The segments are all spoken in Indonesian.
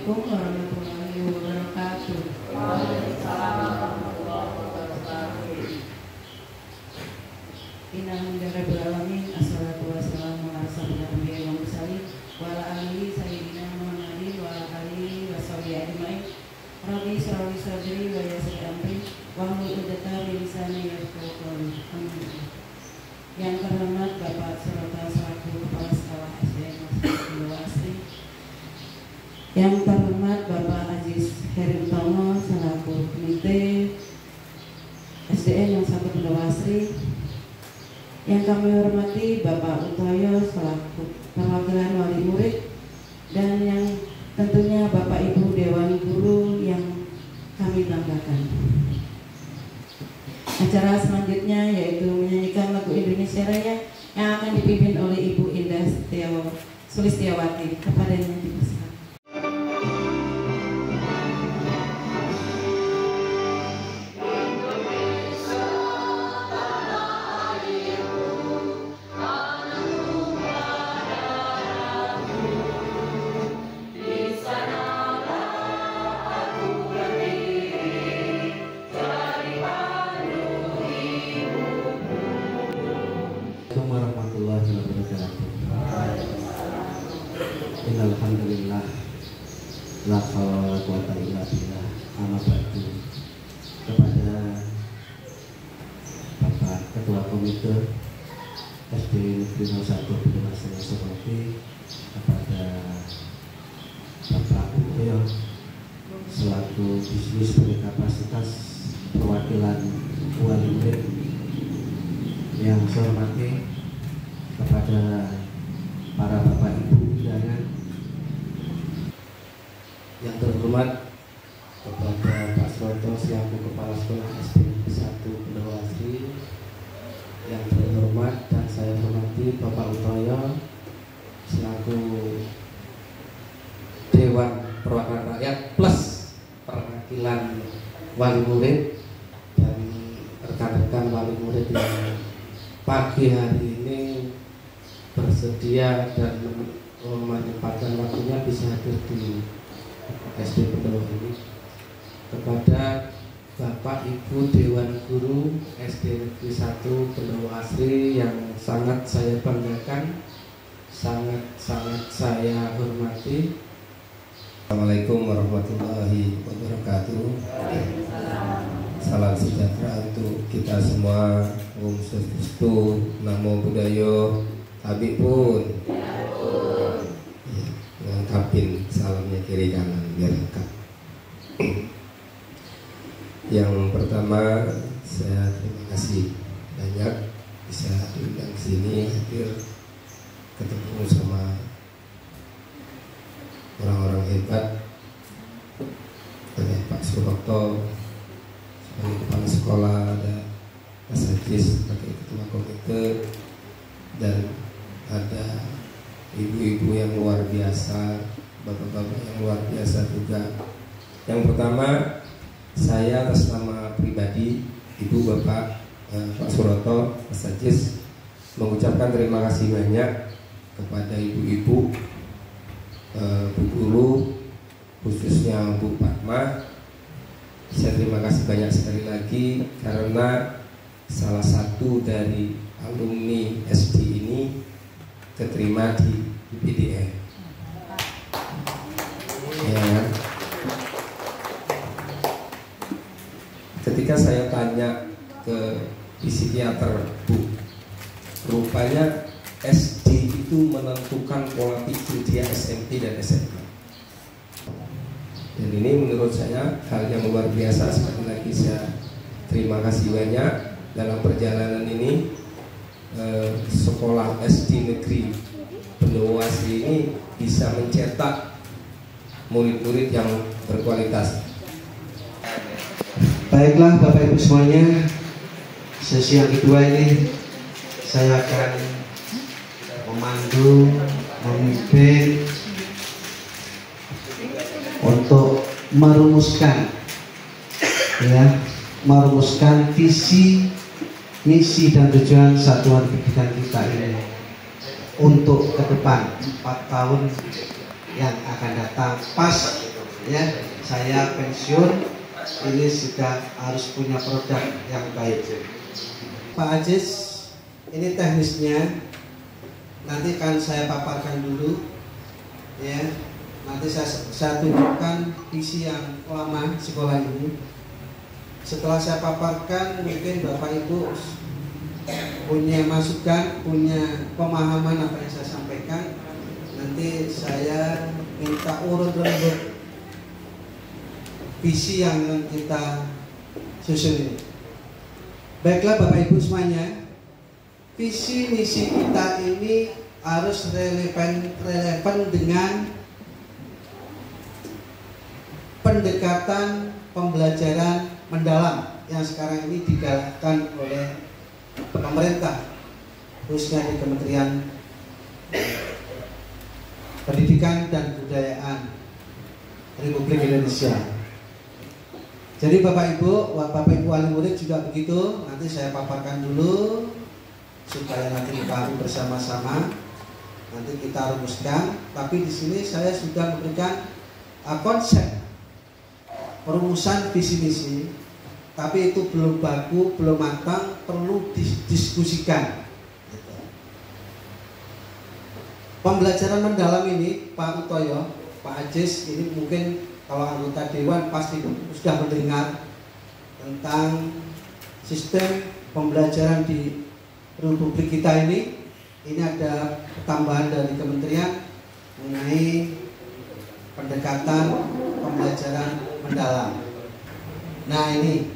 Assalamualaikum warahmatullahi wabarakatuh. Waalaikumsalam warahmatullahi wabarakatuh. Innalhamdulillahirabbil alamin, assalatu wassalamu ala asyrofil anbiya'i wal mursalin wa ala alihi sayyidina Muhammadin wa ala alihi washabihi ajmain. Rabbi shrah li sadri wa yassir amri wahlul 'uqdatam min lisani yafqahu qawli. Amin. Yang terhormat Bapak Suroto selaku Kepala Sekolah SDN Mas Asri. Yang terhormat Bapak Aziz Heriutomo selaku Komite SDN yang 1 Pendawasri. Yang kami hormati Bapak Utoyo selaku perwakilan wali murid, dan yang tentunya Bapak Ibu Dewan Guru yang kami banggakan. Acara selanjutnya yaitu menyanyikan lagu Indonesia Raya yang akan dipimpin oleh Ibu Indah Sulistiawati. Kepadanya dipersilakan. Warahmatullahi wabarakatuh. Innalhamdulillah la haula wala quwwata illa billah. Amma ba'du. Kepada Bapak Ketua Komite SD Negeri 01 Pendawasri Soroti, kepada Bapak Utoyo selaku bisnis berkapasitas perwakilan wali murid, yang saya hormati kepada para bapak ibu undangan, yang terhormat kepada Pak Suroto selaku Kepala Sekolah SD 1 Pendawasri, yang terhormat dan saya hormati Bapak Utoyo selaku Dewan Perwakilan Rakyat plus perwakilan wali murid, dan rekan-rekan wali murid yang pagi hari ini bersedia dan memanfaatkan waktunya bisa hadir di SD Pendawasri ini. Kepada Bapak Ibu Dewan Guru SD Negeri 1 Pendawasri yang sangat saya banggakan, sangat saya hormati. Assalamualaikum warahmatullahi wabarakatuh. Salam sejahtera untuk kita semua. Om Swastiastu, Namo Buddhaya, Habib pun. Lengkapin salamnya kiri kanan biar lengkap. Yang pertama, saya terima kasih banyak bisa diundang ke sini, hadir ketemu sama orang-orang hebat oleh Pak Suroto sebagai kepala sekolah, ada Mas Aziz sebagai ketua komite, dan ada ibu-ibu yang luar biasa, bapak-bapak yang luar biasa juga. Yang pertama, saya atas nama pribadi Ibu Bapak Pak Suroto, Mas Aziz, mengucapkan terima kasih banyak kepada ibu-ibu, Bu Guru, khususnya Bu Fatma. Saya terima kasih banyak sekali lagi karena salah satu dari alumni SD ini keterima di IPDN. Ya. Ketika saya tanya ke psikiater, Bu, rupanya SD itu menentukan pola pikir dia SMP dan SMA. Dan ini menurut saya hal yang luar biasa. Sekali lagi saya terima kasih banyak. Dalam perjalanan ini sekolah SD Negeri Pendawasri ini bisa mencetak murid-murid yang berkualitas. Baiklah Bapak Ibu semuanya, sesi yang kedua ini saya akan memandu, memimpin untuk merumuskan visi, misi dan tujuan satuan pendidikan kita ini untuk ke depan 4 tahun yang akan datang, pas ya, saya pensiun, ini sudah harus punya produk yang baik. Pak Ajis, ini teknisnya nanti akan saya paparkan dulu, ya. Nanti saya tunjukkan visi yang lama sekolah ini. Setelah saya paparkan, mungkin Bapak Ibu punya masukan, punya pemahaman apa yang saya sampaikan. Nanti saya minta urut-urut visi yang kita susun ini. Baiklah Bapak Ibu semuanya, visi misi kita ini harus relevan dengan pendekatan pembelajaran mendalam yang sekarang ini digalakkan oleh pemerintah, khususnya di Kementerian Pendidikan dan Kebudayaan Republik Indonesia. Jadi Bapak Ibu wali murid juga begitu. Nanti saya paparkan dulu supaya nanti dipahami bersama-sama. Nanti kita rumuskan. Tapi di sini saya sudah memberikan konsep perumusan visi misi, tapi itu belum baku, belum matang, perlu didiskusikan. Pembelajaran mendalam ini, Pak Utoyo, Pak Ajis, ini mungkin kalau anggota Dewan pasti sudah mendengar tentang sistem pembelajaran di Republik kita ini. Ini ada tambahan dari kementerian mengenai pendekatan pembelajaran mendalam. Nah, ini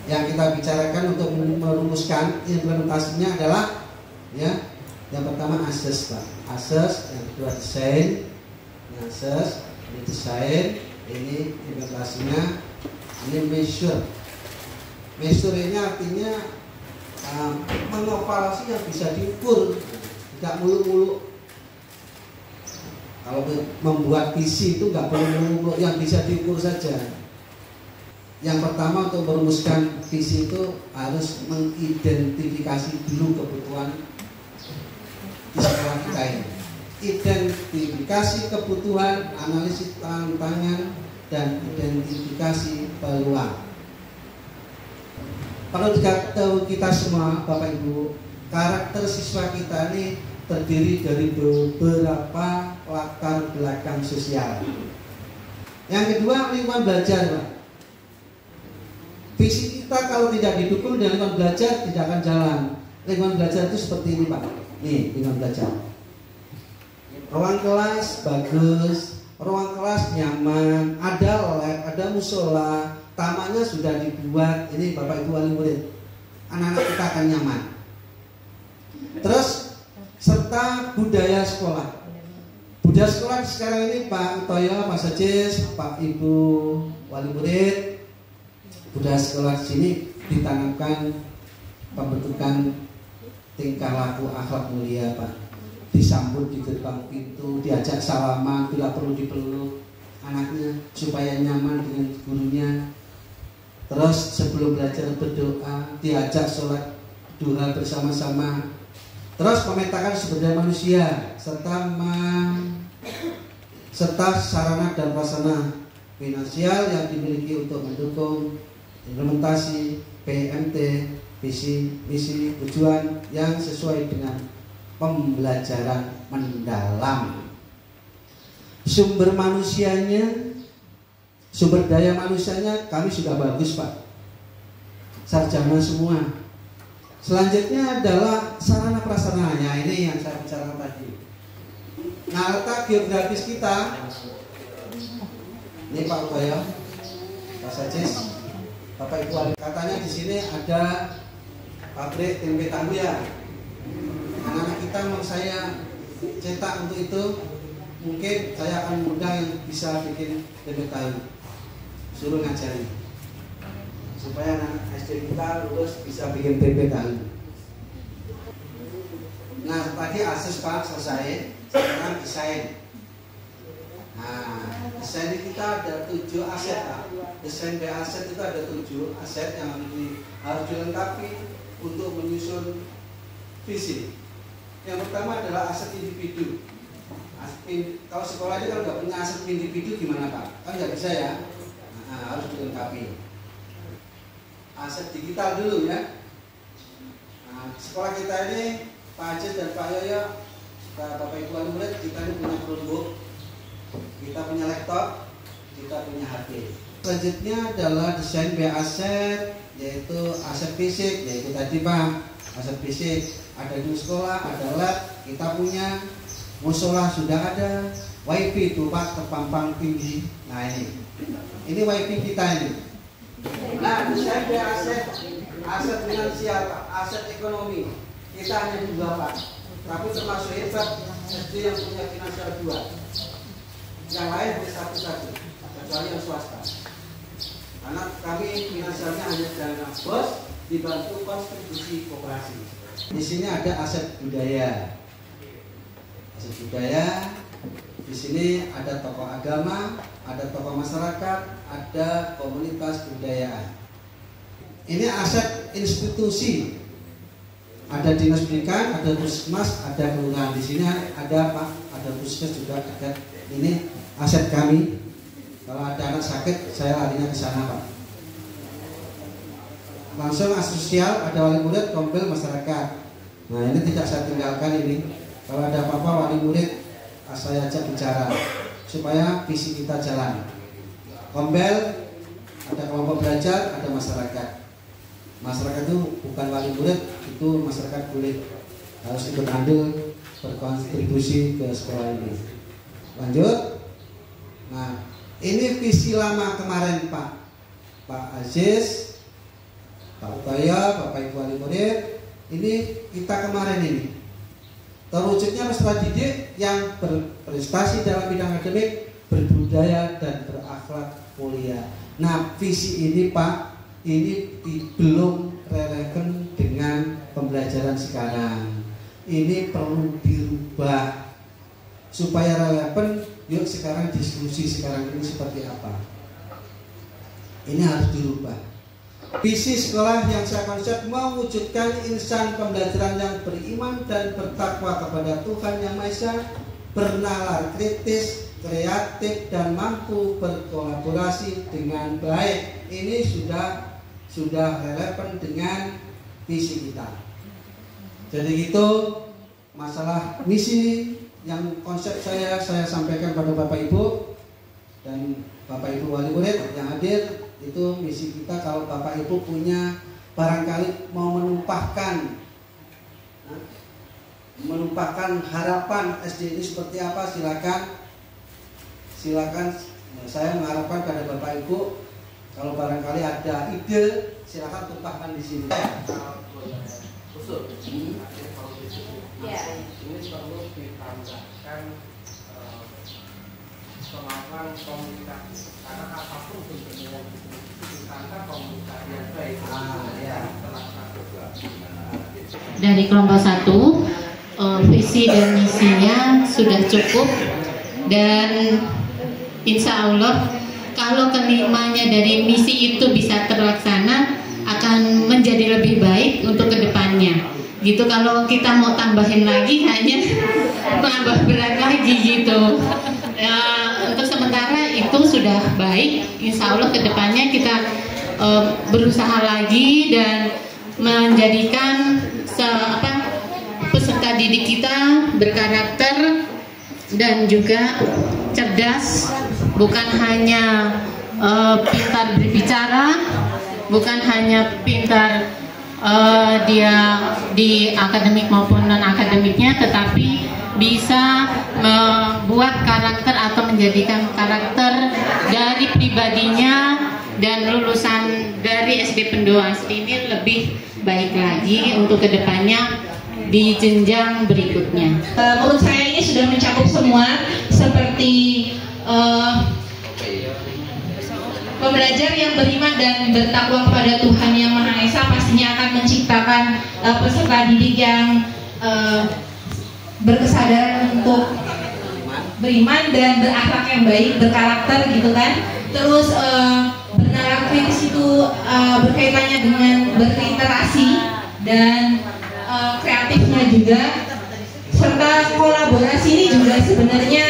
yang kita bicarakan untuk merumuskan implementasinya adalah, ya, yang pertama asses, Pak. Asses, yang kedua desain. Asses, ini desain, ini implementasinya, ini measure. Measure ini artinya mengevaluasi yang bisa diukur, tidak muluk-muluk. Kalau membuat visi itu nggak boleh muluk-muluk, yang bisa diukur saja. Yang pertama untuk merumuskan visi itu harus mengidentifikasi dulu kebutuhan di sekolah kita ini. Identifikasi kebutuhan, analisis tantangan, dan identifikasi peluang. Perlu diketahui kita semua, Bapak Ibu, karakter siswa kita ini terdiri dari beberapa latar belakang sosial. Yang kedua, lingkungan belajar, Pak. Visi kita kalau tidak didukung dengan lingkungan belajar tidak akan jalan. Lingkungan belajar itu seperti ini, Pak. Nih, lingkungan belajar. Ruang kelas bagus, ruang kelas nyaman, ada lab, ada musola, tamannya sudah dibuat. Ini Bapak Ibu wali murid, anak-anak kita akan nyaman. Terus serta budaya sekolah. Budaya sekolah sekarang ini Pak Utoyo, Mas Ajis, Pak Ibu wali murid, budaya sekolah di sini ditanamkan pembentukan tingkah laku akhlak mulia, Pak. Disambut di gerbang pintu, diajak salaman, bila perlu dipeluk anaknya supaya nyaman dengan gurunya. Terus sebelum belajar berdoa, diajak sholat duha bersama-sama. Terus memetakan sumber daya manusia serta sarana dan prasarana finansial yang dimiliki untuk mendukung implementasi PMT, visi, misi, tujuan yang sesuai dengan pembelajaran mendalam. Sumber manusianya, sumber daya manusianya kami sudah bagus, Pak. Sarjana semua. Selanjutnya adalah sarana prasarananya. Ini yang saya bicarakan tadi. Nah, letak geografis kita, ini Pak Utoyo, Pak Sajis, Bapak Ibu, katanya di sini ada pabrik tempe tahu ya. Anak-anak kita mau saya cetak untuk itu, mungkin saya akan undang yang bisa bikin tempe tahu, suruh ngajari supaya anak SD kita lulus bisa bikin tempe tahu. Nah, tadi akses Pak selesai, sekarang desain. Nah, desain kita ada 7 aset, Pak. Desain dari aset itu ada 7 aset yang harus dilengkapi untuk menyusun visi. Yang pertama adalah aset individu. Kalau sekolah itu kalau nggak punya aset individu gimana Pak? Kan nggak bisa ya. Nah, harus dilengkapi. Aset digital dulu ya. Nah, sekolah kita ini Pak Ajis dan Pak Yoyo, Bapak Ibu wali murid, kita ini punya Chromebook, kita punya laptop, kita punya HP. Selanjutnya adalah desain biaya aset, yaitu aset fisik, yaitu tadi Pak, aset fisik ada di sekolah, ada lab, kita punya musola sudah ada, wifi itu Pak terpampang tinggi. Nah ini wifi kita ini. Nah desain biaya aset, aset finansial Pak, aset ekonomi kita hanya 2 Pak, tapi termasuk hebat SD yang punya finansial 2, yang lain bisa 1 kecuali yang swasta. Karena kami finansialnya hanya dana bos dibantu kontribusi koperasi. Di sini ada aset budaya. Aset budaya. Di sini ada tokoh agama, ada tokoh masyarakat, ada komunitas budayaan. Ini aset institusi. Ada dinas pendidikan, ada puskesmas, ada kelurahan. Di sini ada Pak, ada puskesmas juga ada. Ini aset kami. Kalau ada anak sakit, saya larinya ke sana Pak. Langsung asosial, ada wali murid, kompel masyarakat. Nah ini tidak saya tinggalkan ini. Kalau ada apa-apa wali murid, saya ajak bicara supaya visi kita jalan. Kompel, ada kelompok belajar, ada masyarakat. Masyarakat itu bukan wali murid, itu masyarakat boleh harus ikut andil berkontribusi ke sekolah ini. Lanjut. Nah, ini visi lama kemarin Pak Aziz, Pak Utaya, Bapak Ibu wali murid. Ini kita kemarin ini terwujudnya peserta didik yang berprestasi dalam bidang akademik, berbudaya dan berakhlak mulia. Nah visi ini Pak, ini belum relevan dengan pembelajaran sekarang. Ini perlu dirubah supaya relevan. Yuk sekarang diskusi sekarang ini seperti apa? Ini harus dirubah. Visi sekolah yang saya konsep mewujudkan insan pembelajaran yang beriman dan bertakwa kepada Tuhan Yang Maha Esa, bernalar kritis, kreatif dan mampu berkolaborasi dengan baik. Ini sudah relevan dengan visi kita. Jadi itu masalah misi yang konsep saya sampaikan pada Bapak Ibu dan Bapak Ibu wali murid yang hadir. Itu misi kita. Kalau Bapak Ibu punya barangkali mau menumpahkan harapan SD ini seperti apa, silakan. Saya mengharapkan pada Bapak Ibu kalau barangkali ada ide silakan tumpahkan di sini. Ini perlu ditambahkan kemampuan komunikasi, karena apapun bentuknya tanpa komunikasi yang baik Dari kelompok 1 visi dan misinya sudah cukup, dan insya Allah kalau kelimanya dari misi itu bisa terlaksana akan menjadi lebih baik untuk kedepannya gitu. Kalau kita mau tambahin lagi hanya tambah berat lagi gitu. Untuk sementara itu sudah baik. Insya Allah kedepannya kita berusaha lagi dan menjadikan peserta didik kita berkarakter dan juga cerdas, bukan hanya pintar berbicara, bukan hanya pintar dia di akademik maupun non akademiknya, tetapi bisa membuat karakter atau menjadikan karakter dari pribadinya dan lulusan dari SD Pendoa Asri ini lebih baik lagi untuk kedepannya di jenjang berikutnya. Menurut saya ini sudah mencakup semua, seperti pembelajar yang beriman dan bertakwa kepada Tuhan Yang Maha Esa pastinya akan menciptakan peserta didik yang berkesadaran untuk beriman dan berakhlak yang baik, berkarakter gitu kan. Terus bernalar kritis itu berkaitannya dengan berliterasi dan kreatifnya juga. serta kolaborasi ini juga sebenarnya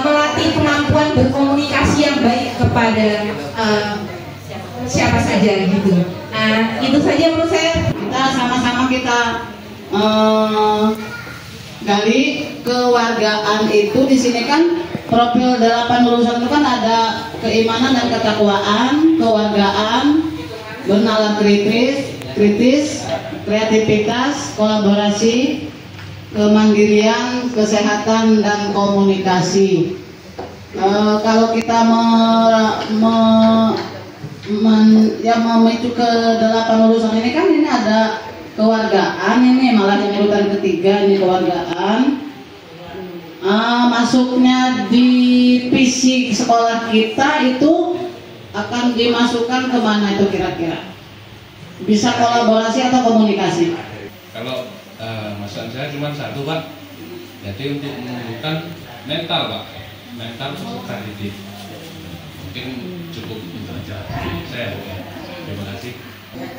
melatih kemampuan berkomunikasi yang baik kepada siapa saja gitu. Nah, itu saja menurut saya. Kita sama-sama gali kewargaan itu. Di sini kan profil 8 lulusan itu kan ada keimanan dan ketakwaan, kewargaan, bernalar kritis, kreativitas, kolaborasi, kemandirian, kesehatan, dan komunikasi. Kalau kita memicu ke 8 lulusan ini kan ini ada kewargaan, ini malah yang urutan ketiga ini kewargaan. Masuknya di visi sekolah kita itu akan dimasukkan kemana itu kira-kira? Bisa kolaborasi atau komunikasi? Kalau masukan saya cuma satu, Pak. Jadi untuk menumbuhkan mental, Pak, mental peserta didik. Mungkin cukup itu aja saya. Terima kasih.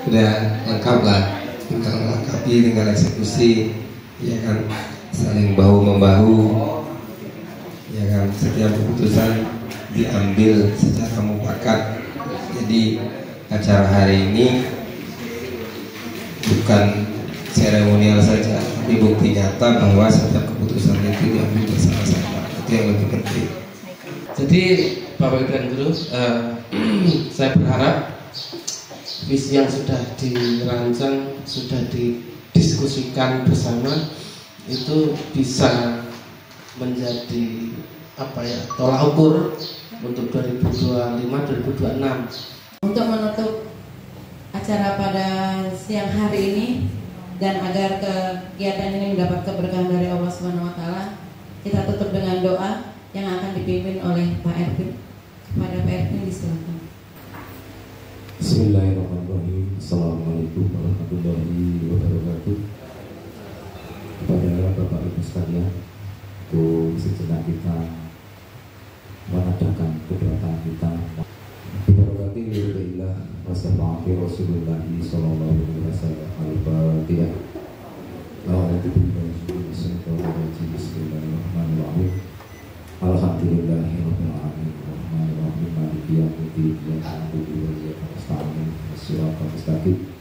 Sudah lengkap lah, tinggal melengkapi, tinggal eksekusi, ya kan, saling bahu membahu, ya kan, setiap keputusan diambil secara mufakat. Jadi acara hari ini bukan seremonial saja, tapi bukti nyata bahwa setiap keputusan itu diambil bersama-sama. Itu yang lebih penting. Jadi Bapak Ibu dan Guru, saya berharap visi yang sudah dirancang, sudah didiskusikan bersama itu bisa menjadi tolak ukur untuk 2025-2026. Untuk menutup acara pada siang hari ini dan agar kegiatan ini mendapat keberkahan dari Allah Subhanahu wa taala, kita tutup dengan doa yang akan dipimpin oleh Pak Erwin. Kepada Pak Erwin disilakan. Bismillahirrahmanirrahim. Assalamualaikum warahmatullahi wabarakatuh. Kepada Bapak Ibu sekalian, untuk sejenak kita mengadakan keberatan kita. Bibarakati lillahi wa sallallahu Rasulullah sallallahu alaihi wasallam. Al-Fatihah. Bismillahirrahmanirrahim. Alhamdulillahirabbil alamin. Arrahmanirrahim. Maliki yaumiddin. Iyyaka na'budu wa iyyaka nasta'in. Shiratal mustaqim.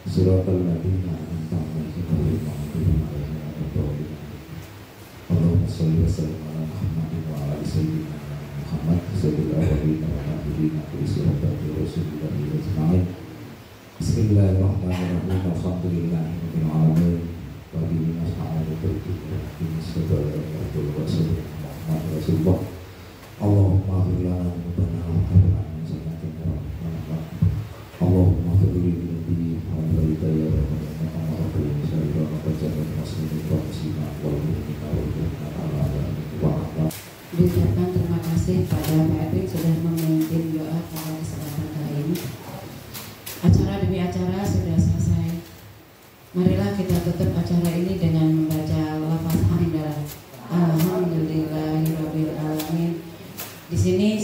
Shiratal ladzina an'amta 'alaihim ghairil maghdubi 'alaihim waladdallin. Allahumma shalli wa sallim ala Muhammadin wa ala ali sayyidina Muhammad sallallahu alaihi wa sallam. Bismillahirrahmanirrahim. Alhamdulillahirabbil alamin. Wa bihi nasta'inu Rasulullah. Allahumma ighfir lana rabbana wa qina Allahumma ighfir li bi hawlika ya rabbana wa rabbana sallallahu Diucapkan terima kasih pada Pak Erwin sudah memimpin doa pada kesempatan kali ini. Acara demi acara sudah selesai. Marilah kita tutup acara ini dengan membaca lafaz hamdalah. Alhamdulillahirabbil alamin. Di sini